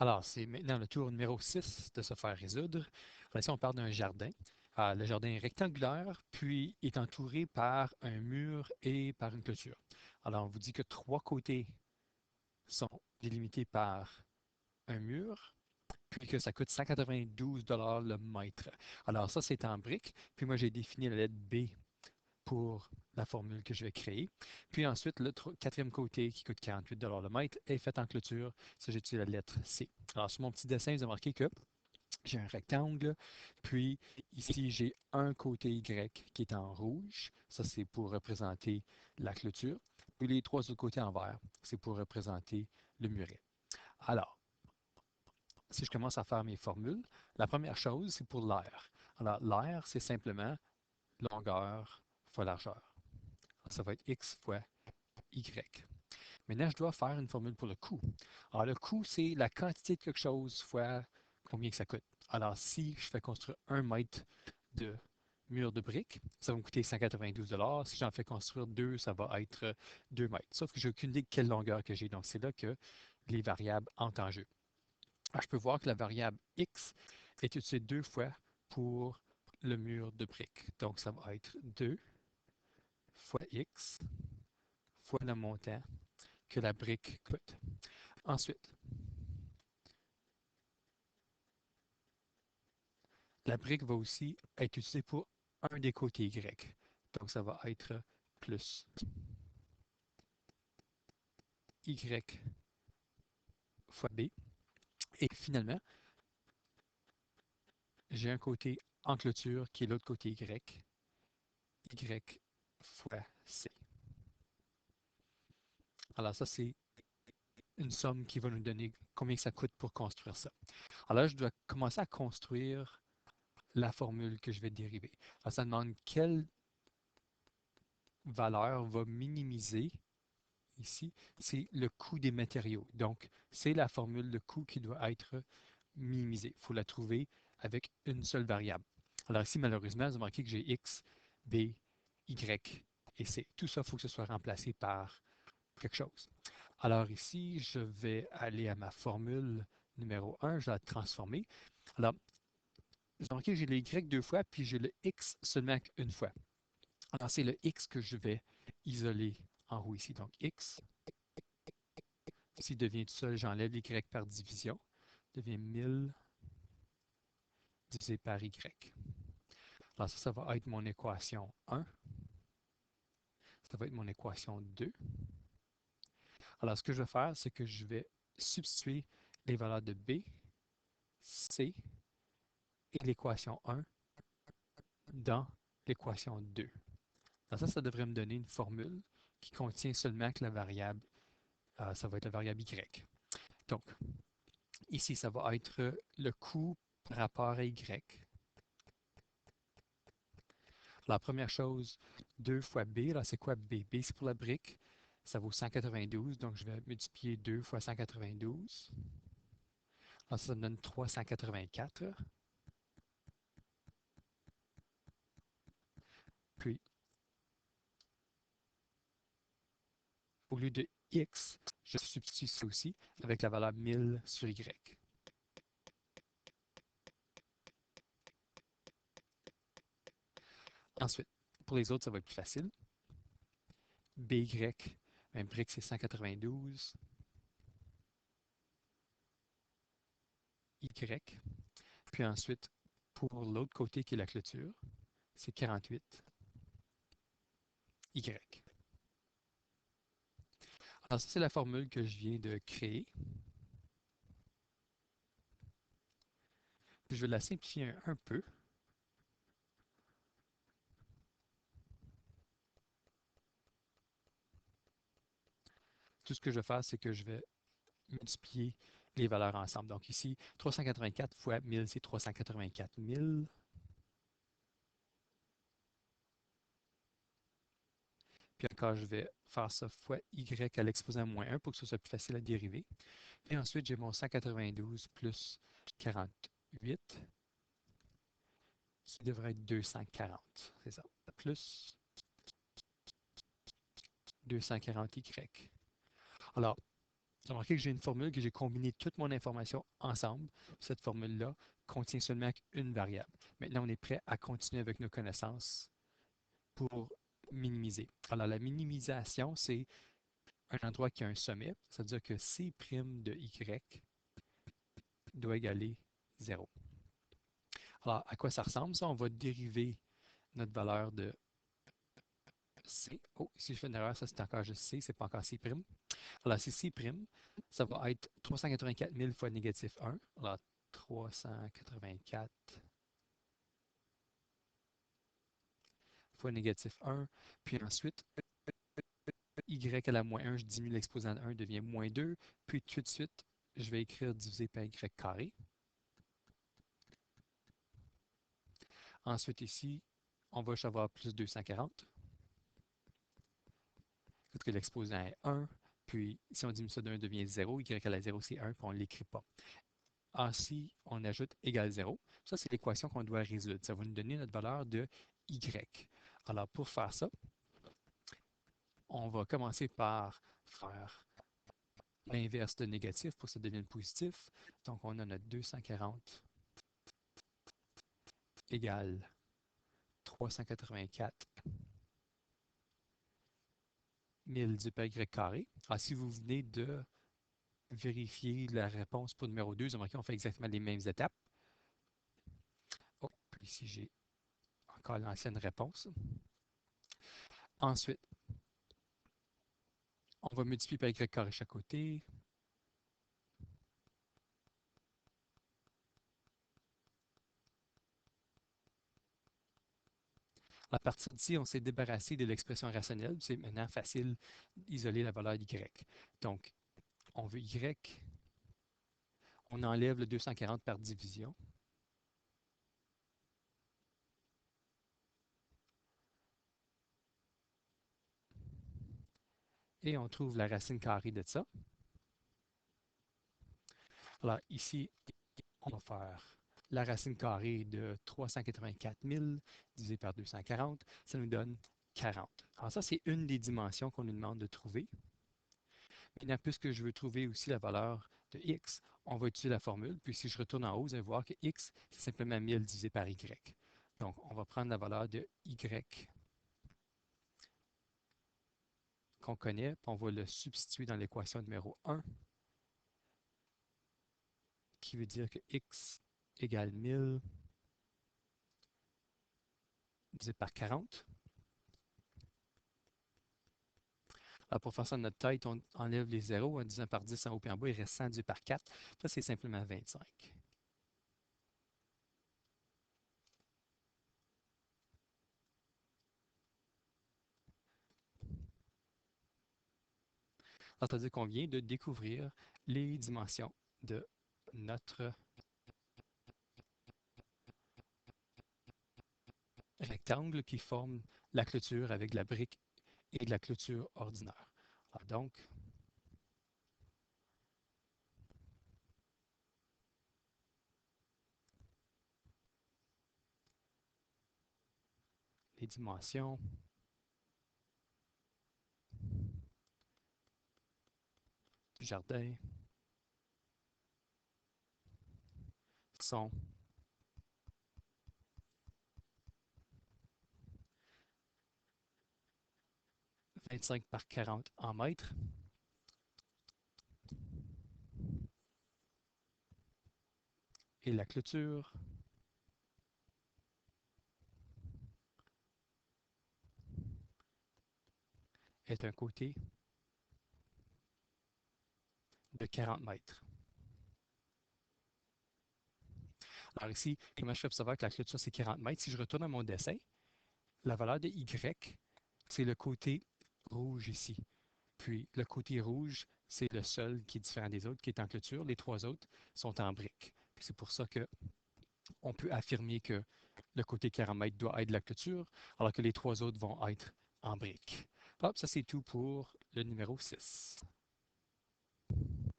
Alors, c'est maintenant le tour numéro 6 de se faire résoudre. Alors, ici, on parle d'un jardin. Le jardin est rectangulaire, puis est entouré par un mur et par une clôture. Alors, on vous dit que trois côtés sont délimités par un mur, puis que ça coûte 192 $ le mètre. Alors, ça, c'est en briques. Puis moi, j'ai défini la lettre B pour la formule que je vais créer. Puis ensuite, le quatrième côté qui coûte 48 $ le mètre est fait en clôture. Ça, j'utilise la lettre C. Alors, sur mon petit dessin, vous avez marqué que j'ai un rectangle, puis ici, j'ai un côté Y qui est en rouge. Ça, c'est pour représenter la clôture. Puis les trois autres côtés en vert, c'est pour représenter le muret. Alors, si je commence à faire mes formules, la première chose, c'est pour l'air. Alors, l'air, c'est simplement longueur fois largeur. Ça va être x fois y. Maintenant, je dois faire une formule pour le coût. Alors, le coût, c'est la quantité de quelque chose fois combien que ça coûte. Alors, si je fais construire 1 mètre de mur de briques, ça va me coûter 192 $. Si j'en fais construire 2, ça va être 2 mètres. Sauf que j'ai aucune idée de quelle longueur que j'ai. Donc, c'est là que les variables entrent en jeu. Alors, je peux voir que la variable x est utilisée 2 fois pour le mur de briques. Donc, ça va être 2 fois x fois le montant que la brique coûte. Ensuite, la brique va aussi être utilisée pour un des côtés Y. Donc, ça va être plus Y fois B. Et finalement, j'ai un côté en clôture qui est l'autre côté Y. Y fois C. Alors, ça, c'est une somme qui va nous donner combien ça coûte pour construire ça. Alors là, je dois commencer à construire la formule que je vais dériver. Alors, ça demande quelle valeur va minimiser ici, c'est le coût des matériaux. Donc, c'est la formule de coût qui doit être minimisée. Il faut la trouver avec une seule variable. Alors ici, malheureusement, vous remarquez que j'ai x, b, y et c. Tout ça, il faut que ce soit remplacé par quelque chose. Alors ici, je vais aller à ma formule numéro 1, je vais la transformer. Alors, vous remarquez que j'ai le y 2 fois, puis j'ai le x seulement une fois. Alors, c'est le x que je vais isoler en haut ici. Donc, x s'il devient tout seul, j'enlève y par division. Il devient 1000 divisé par y. Alors ça va être mon équation 1. Ça va être mon équation 2. Alors ce que je vais faire, c'est que je vais substituer les valeurs de b, c et l'équation 1 dans l'équation 2. Alors ça devrait me donner une formule qui contient seulement que la variable, ça va être la variable y. Donc, ici, ça va être le coût par rapport à y. La première chose, 2 fois B, là, c'est quoi B? B, c'est pour la brique. Ça vaut 192, donc je vais multiplier 2 fois 192. Alors, ça me donne 384. Puis, au lieu de X, je substitue ça aussi avec la valeur 1000 sur Y. Ensuite, pour les autres, ça va être plus facile. BY, même brique, c'est 192. Y. Puis ensuite, pour l'autre côté qui est la clôture, c'est 48. Y. Alors, ça, c'est la formule que je viens de créer. Je vais la simplifier un peu. Tout ce que je vais faire, c'est que je vais multiplier les valeurs ensemble. Donc ici, 384 fois 1000, c'est 384 000. Puis encore, je vais faire ça fois y à l'exposant moins 1 pour que ce soit plus facile à dériver. Et ensuite, j'ai mon 192 plus 48, qui devrait être 240. C'est ça. Plus 240y. Alors, Vous remarquez que j'ai une formule que j'ai combiné toute mon information ensemble. Cette formule-là contient seulement une variable. Maintenant, on est prêt à continuer avec nos connaissances pour minimiser. Alors, la minimisation, c'est un endroit qui a un sommet. Ça veut dire que C' de Y doit égaler 0. Alors, à quoi ça ressemble ça? On va dériver notre valeur de C. Oh, si je fais une erreur, ça c'est encore juste C, c'est pas encore C'. Alors, c'est C', ça va être 384 000 fois négatif 1. Alors, 384 fois négatif 1. Puis ensuite, y à la moins 1, je diminue l'exposant de 1, devient moins 2. Puis tout de suite, je vais écrire divisé par y carré. Ensuite, ici, on va avoir plus 240. Parce que l'exposant est 1. Puis, si on diminue ça de 1, devient 0. Y à la 0, c'est 1, puis on ne l'écrit pas. Ainsi, on ajoute égal 0. Ça, c'est l'équation qu'on doit résoudre. Ça va nous donner notre valeur de y. Alors, pour faire ça, on va commencer par faire l'inverse de négatif pour que ça devienne positif. Donc, on a notre 240 égale 384 000 du par y carré. Alors, si vous venez de vérifier la réponse pour numéro 2, vous remarquez qu'on fait exactement les mêmes étapes. Oh, puis ici, j'ai encore l'ancienne réponse. Ensuite, on va multiplier par y carré chaque côté. À partir d'ici, on s'est débarrassé de l'expression rationnelle. C'est maintenant facile d'isoler la valeur y. Donc, on veut y, on enlève le 240 par division. Et on trouve la racine carrée de ça. Alors ici, on va faire la racine carrée de 384 000 divisé par 240. Ça nous donne 40. Alors ça, c'est une des dimensions qu'on nous demande de trouver. Maintenant, puisque je veux trouver aussi la valeur de x, on va utiliser la formule. Puis si je retourne en haut, vous allez voir que x, c'est simplement 1000 divisé par y. Donc, on va prendre la valeur de y qu'on connaît, puis on va le substituer dans l'équation numéro 1, qui veut dire que x égale 1000 divisé par 40. Alors pour faire ça de notre tête, on enlève les zéros en divisant par 10 en haut et en bas, il reste 100 divisé par 4. Ça, c'est simplement 25. Alors, c'est-à-dire qu'on vient de découvrir les dimensions de notre rectangle qui forme la clôture avec de la brique et de la clôture ordinaire. Alors donc, les dimensions du jardin sont 25 par 40 en mètres et la clôture est un côté de 40 mètres. Alors ici, comment je fais pour savoir que la clôture c'est 40 mètres? Si je retourne à mon dessin, la valeur de y, c'est le côté rouge ici. Puis le côté rouge, c'est le seul qui est différent des autres, qui est en clôture. Les trois autres sont en briques. C'est pour ça qu'on peut affirmer que le côté 40 mètres doit être la clôture, alors que les trois autres vont être en briques. Hop, ça c'est tout pour le numéro 6.